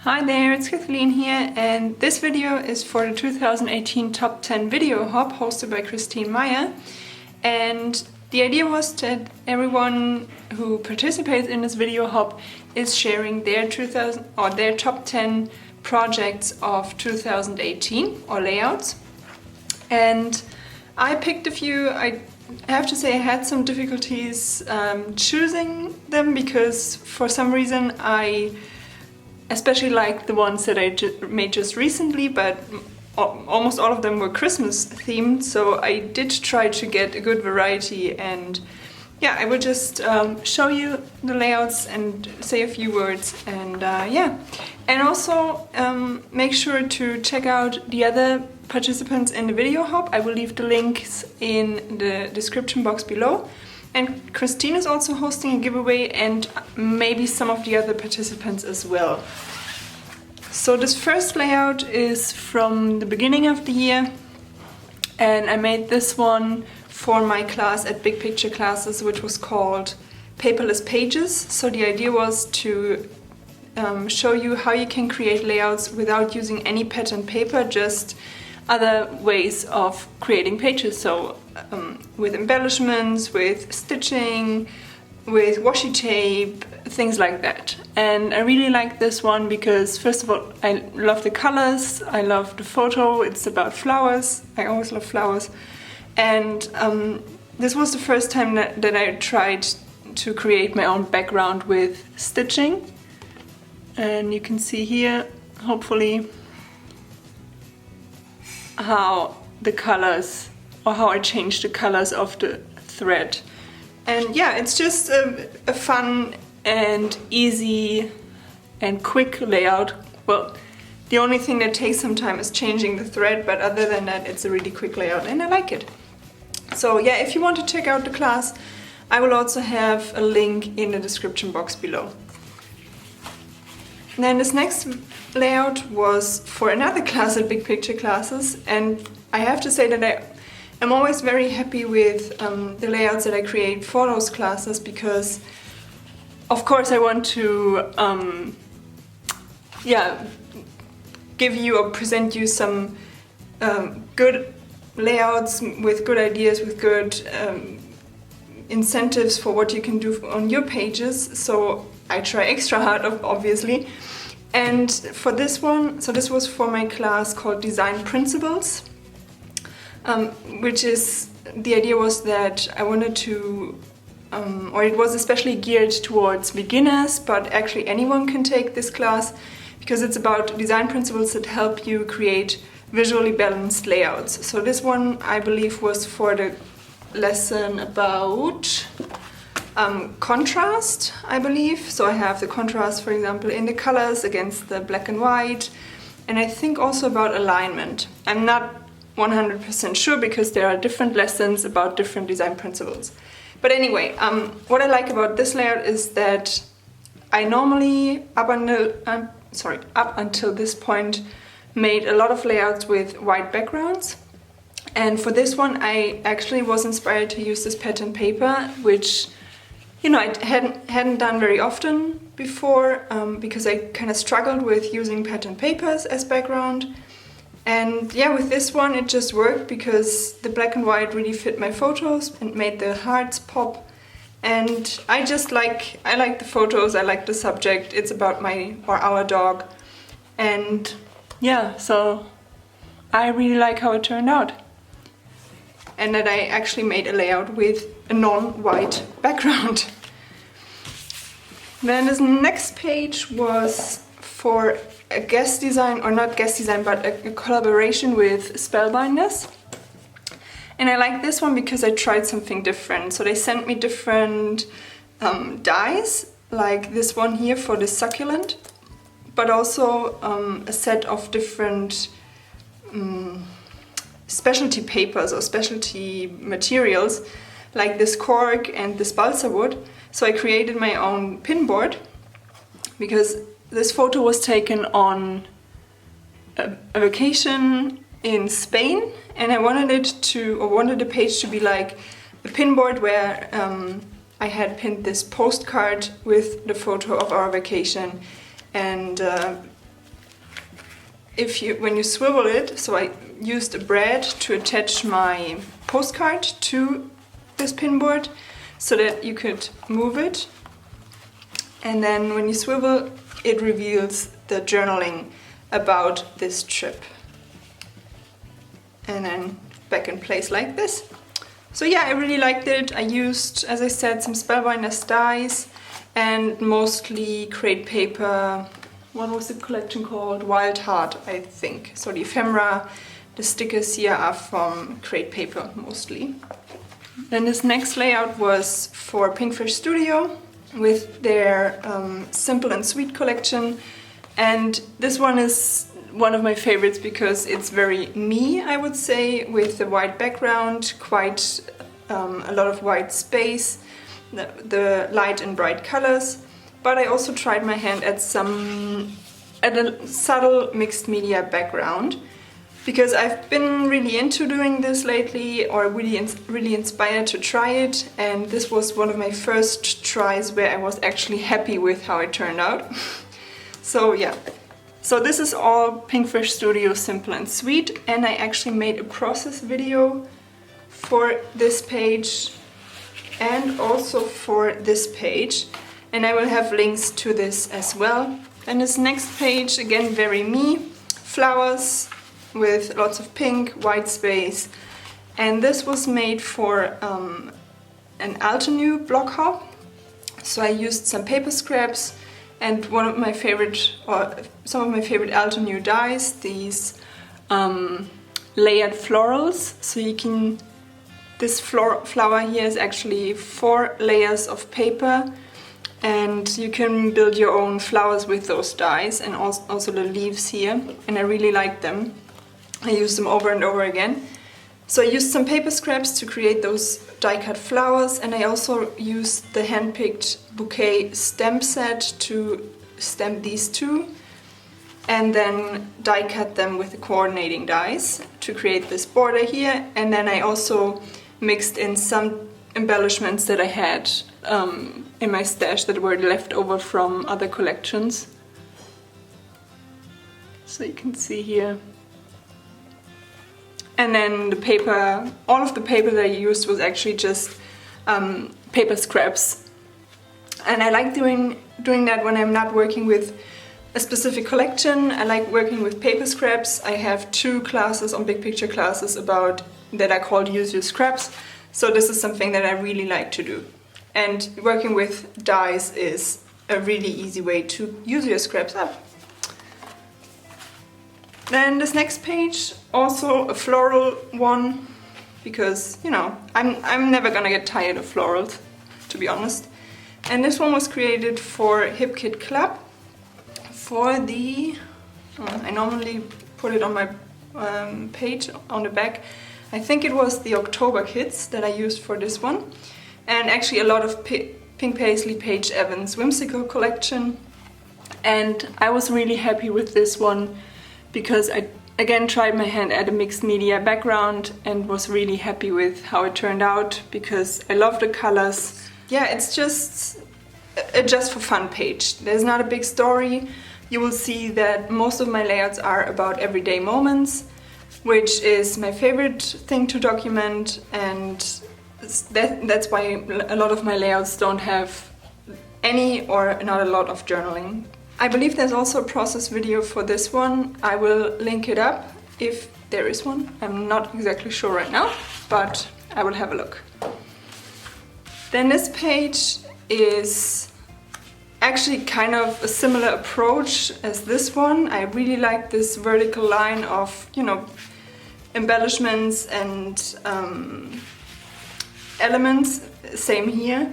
Hi there, it's Kathleen here, and this video is for the 2018 Top 10 Video Hop hosted by Christine Meyer. And the idea was that everyone who participates in this video hop is sharing their their top 10 projects of 2018 or layouts. And I picked a few. I have to say I had some difficulties choosing them because for some reason I especially like the ones that I made just recently, but almost all of them were Christmas themed, so I did try to get a good variety. And yeah, I will just show you the layouts and say a few words, and yeah. And also make sure to check out the other participants in the video hop. I will leave the links in the description box below. And Christine is also hosting a giveaway, and maybe some of the other participants as well. So this first layout is from the beginning of the year, and I made this one for my class at Big Picture Classes, which was called Paperless Pages. So the idea was to show you how you can create layouts without using any pen and paper, just other ways of creating pages. So with embellishments, with stitching, with washi tape, things like that. And I really like this one because, first of all, I love the colors, I love the photo, it's about flowers, I always love flowers. And this was the first time that I tried to create my own background with stitching. And you can see here, hopefully, how the colors, or how I changed the colors of the thread. And yeah, it's just a fun and easy and quick layout. Well, the only thing that takes some time is changing the thread, but other than that, it's a really quick layout and I like it. So yeah, if you want to check out the class, I will also have a link in the description box below. And then this next layout was for another class at Big Picture Classes, and I have to say that I'm always very happy with the layouts that I create for those classes, because of course I want to give you or present you some good layouts with good ideas, with good incentives for what you can do on your pages. So I try extra hard, obviously. And for this one, so this was for my class called Design Principles, which is, the idea was that I wanted to, or it was especially geared towards beginners, but actually anyone can take this class because it's about design principles that help you create visually balanced layouts. So this one, I believe, was for the lesson about contrast, I believe. So I have the contrast, for example, in the colors against the black and white, and I think also about alignment. I'm not 100% sure because there are different lessons about different design principles. But anyway, what I like about this layout is that I normally, up until this point, made a lot of layouts with white backgrounds. And for this one, I actually was inspired to use this pattern paper, which, you know, I hadn't done very often before, because I kind of struggled with using pattern papers as background. And yeah, with this one it just worked because the black and white really fit my photos and made the hearts pop. And I like the photos, I like the subject, it's about our dog. And yeah, so I really like how it turned out. And that I actually made a layout with a non-white background. Then this next page was for a guest design, or not guest design, but a collaboration with Spellbinders. And I like this one because I tried something different. So they sent me different dies, like this one here for the succulent, but also a set of different specialty papers or specialty materials, like this cork and this balsa wood. So I created my own pin board because this photo was taken on a vacation in Spain, and I wanted the page to be like a pin board where I had pinned this postcard with the photo of our vacation, and when you swivel it, so I used a brad to attach my postcard to this pinboard so that you could move it, and then when you swivel it reveals the journaling about this trip, and then back in place like this. So yeah, I really liked it. I used, as I said, some Spellbinders dies and mostly crate paper. What was the collection called? Wild Heart, I think. So the ephemera, the stickers here are from crate paper mostly. Then this next layout was for Pinkfresh Studio with their Simple and Sweet collection. And this one is one of my favorites because it's very me, I would say, with the white background, quite a lot of white space, the light and bright colors. But I also tried my hand at a subtle mixed media background because I've been really into doing this lately, or really inspired to try it, and this was one of my first tries where I was actually happy with how it turned out. So yeah, so this is all Pinkfresh Studio Simple and Sweet, and I actually made a process video for this page and also for this page, and I will have links to this as well. And this next page, again very me, flowers with lots of pink, white space, and this was made for an Altenew block hop. So I used some paper scraps and one of my favorite, or some of my favorite Altenew dies, these layered florals. So you can, this flower here is actually 4 layers of paper, and you can build your own flowers with those dies, and also the leaves here, and I really like them. I use them over and over again. So I used some paper scraps to create those die-cut flowers, and I also used the hand-picked bouquet stamp set to stamp these two, and then die-cut them with the coordinating dies to create this border here. And then I also mixed in some embellishments that I had in my stash that were left over from other collections. So you can see here. And then the paper, all of the paper that I used was actually just paper scraps. And I like doing that when I'm not working with a specific collection. I like working with paper scraps. I have 2 classes on Big Picture classes about that are called Use Your Scraps. So this is something that I really like to do. And working with dies is a really easy way to use your scraps up. Then this next page, also a floral one, because, you know, I'm never gonna get tired of florals, to be honest. And this one was created for Hip Kit Club for the, I normally put it on my page on the back. I think it was the October kits that I used for this one. And actually a lot of Pink Paisley Paige Evans whimsical collection. And I was really happy with this one because I again tried my hand at a mixed media background and was really happy with how it turned out because I love the colors. Yeah, it's just a just for fun page. There's not a big story. You will see that most of my layouts are about everyday moments, which is my favorite thing to document, and that's why a lot of my layouts don't have any or not a lot of journaling. I believe there's also a process video for this one. I will link it up if there is one. I'm not exactly sure right now, but I will have a look. Then this page is actually kind of a similar approach as this one. I really like this vertical line of, you know, embellishments and elements. Same here.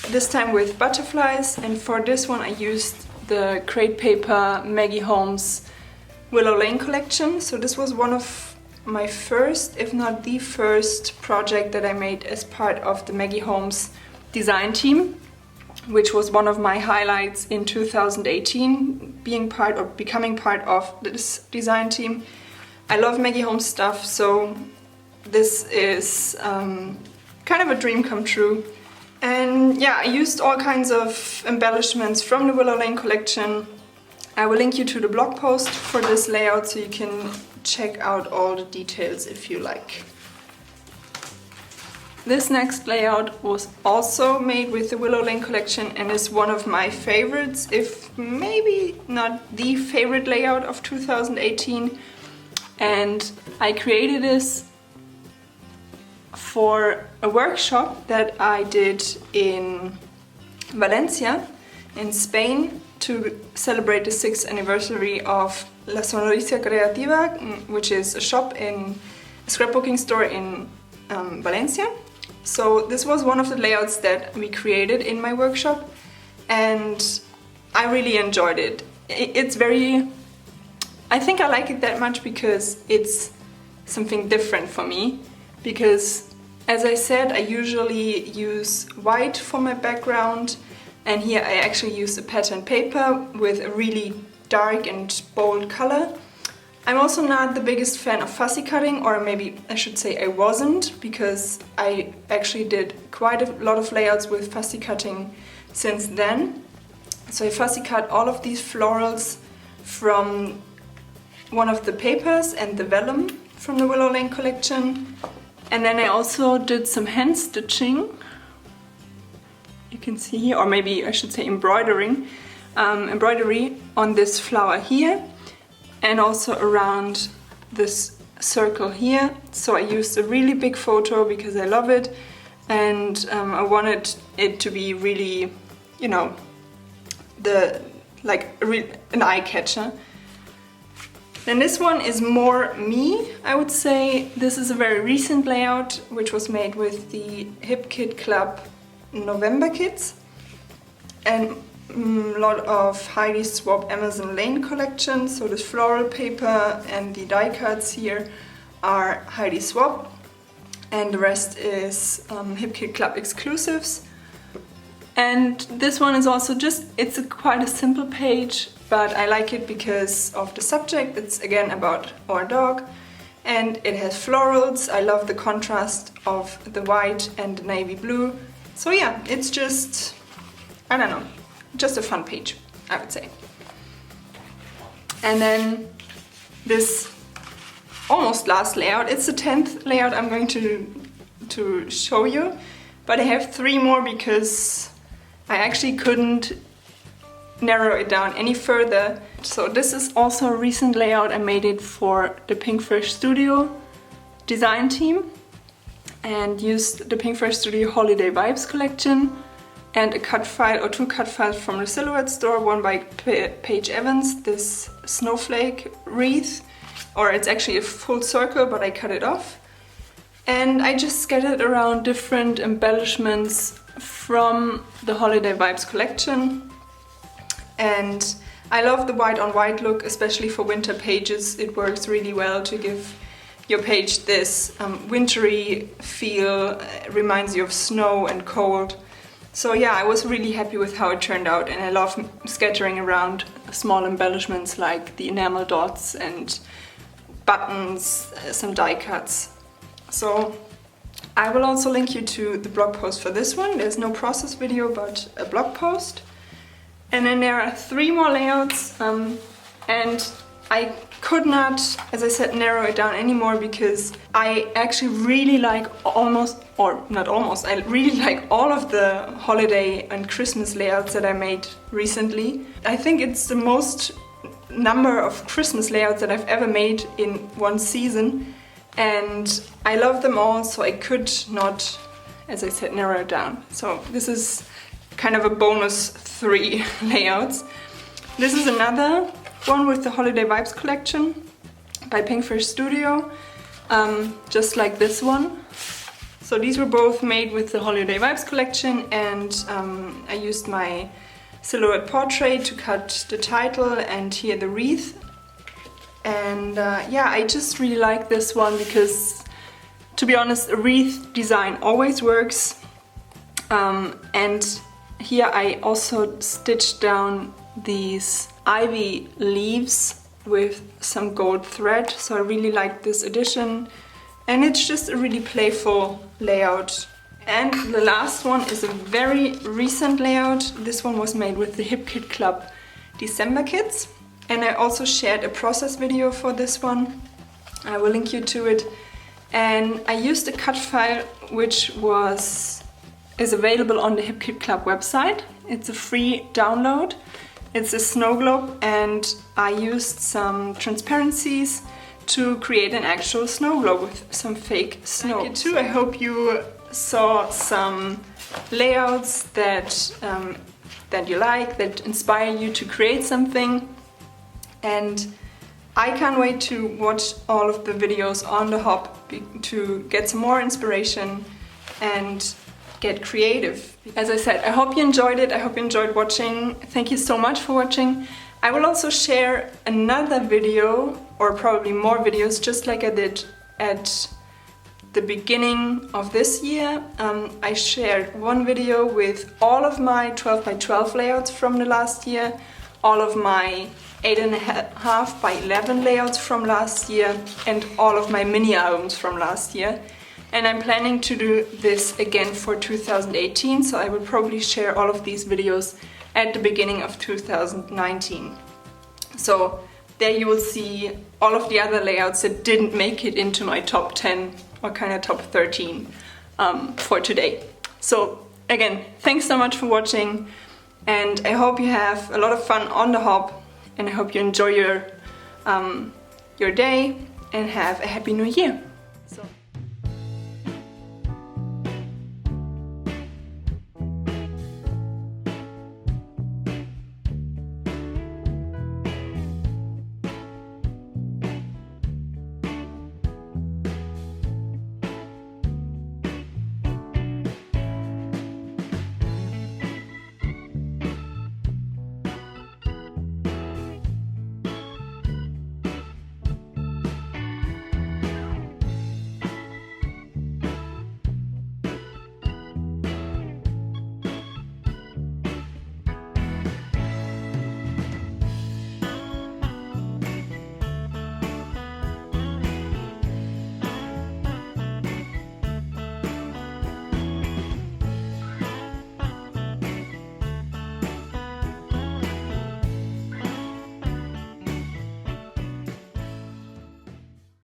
This time with butterflies, and for this one I used the crate paper Maggie Holmes Willow Lane collection. So this was one of my first, if not the first, project that I made as part of the Maggie Holmes design team, which was one of my highlights in 2018, being part or becoming part of this design team. I love Maggie Holmes stuff, so this is kind of a dream come true. And yeah, I used all kinds of embellishments from the Willow Lane collection, I will link you to the blog post for this layout so you can check out all the details if you like. This next layout was also made with the Willow Lane collection and is one of my favorites, if maybe not the favorite layout of 2018. And I created this for a workshop that I did in Valencia, in Spain, to celebrate the 6th anniversary of La Sonrisa Creativa, which is a scrapbooking store in Valencia. So this was one of the layouts that we created in my workshop, and I really enjoyed it. I think I like it that much because it's something different for me, because as I said, I usually use white for my background, and here I actually use a pattern paper with a really dark and bold color. I'm also not the biggest fan of fussy cutting, or maybe I should say I wasn't, because I actually did quite a lot of layouts with fussy cutting since then. So I fussy cut all of these florals from one of the papers and the vellum from the Willow Lane collection. And then I also did some hand stitching. You can see here, or maybe I should say embroidery on this flower here, and also around this circle here. So I used a really big photo because I love it, and I wanted it to be really, you know, an eye catcher. Then this one is more me, I would say. This is a very recent layout which was made with the Hip Kit Club November kits, and a lot of Heidi Swap Amazon Lane collection. So this floral paper and the die cuts here are Heidi Swap, and the rest is Hip Kit Club exclusives. And this one is also it's quite a simple page, but I like it because of the subject. It's again about our dog, and it has florals. I love the contrast of the white and the navy blue. So yeah, it's just, I don't know, just a fun page, I would say. And then this almost last layout, it's the 10th layout I'm going to show you, but I have 3 more because I actually couldn't narrow it down any further. So this is also a recent layout. I made it for the Pinkfresh Studio design team and used the Pinkfresh Studio Holiday Vibes collection and a cut file or 2 cut files from the Silhouette store, one by Paige Evans, this snowflake wreath, or it's actually a full circle but I cut it off. And I just scattered around different embellishments from the Holiday Vibes collection. And I love the white on white look, especially for winter pages. It works really well to give your page this wintry feel, reminds you of snow and cold. So yeah, I was really happy with how it turned out, and I love scattering around small embellishments like the enamel dots and buttons, some die cuts. So I will also link you to the blog post for this one. There's no process video, but a blog post. And then there are 3 more layouts, and I could not, as I said, narrow it down anymore because I actually really like I really like all of the holiday and Christmas layouts that I made recently. I think it's the most number of Christmas layouts that I've ever made in one season, and I love them all, so I could not, as I said, narrow it down. So this is kind of a bonus 3 layouts. This is another one with the Holiday Vibes collection by Pinkfresh Studio, just like this one. So these were both made with the Holiday Vibes collection, and I used my Silhouette portrait to cut the title and here the wreath. And yeah, I just really like this one because, to be honest, a wreath design always works. And here I also stitched down these ivy leaves with some gold thread, so I really like this addition, and it's just a really playful layout. And the last one is a very recent layout. This one was made with the Hip Kit Club December kits, and I also shared a process video for this one. I will link you to it. And I used a cut file which is available on the Hip Kit Club website. It's a free download. It's a snow globe, and I used some transparencies to create an actual snow globe with some fake snow. Like it too. I hope you saw some layouts that you like, that inspire you to create something. And I can't wait to watch all of the videos on the hop to get some more inspiration and get creative. As I said, I hope you enjoyed it. I hope you enjoyed watching. Thank you so much for watching. I will also share another video, or probably more videos, just like I did at the beginning of this year. I shared one video with all of my 12 by 12 layouts from the last year, all of my 8.5 by 11 layouts from last year, and all of my mini albums from last year. And I'm planning to do this again for 2018, so I will probably share all of these videos at the beginning of 2019. So there you will see all of the other layouts that didn't make it into my top 10 or kind of top 13 for today. So again, thanks so much for watching, and I hope you have a lot of fun on the hop, and I hope you enjoy your day and have a happy new year.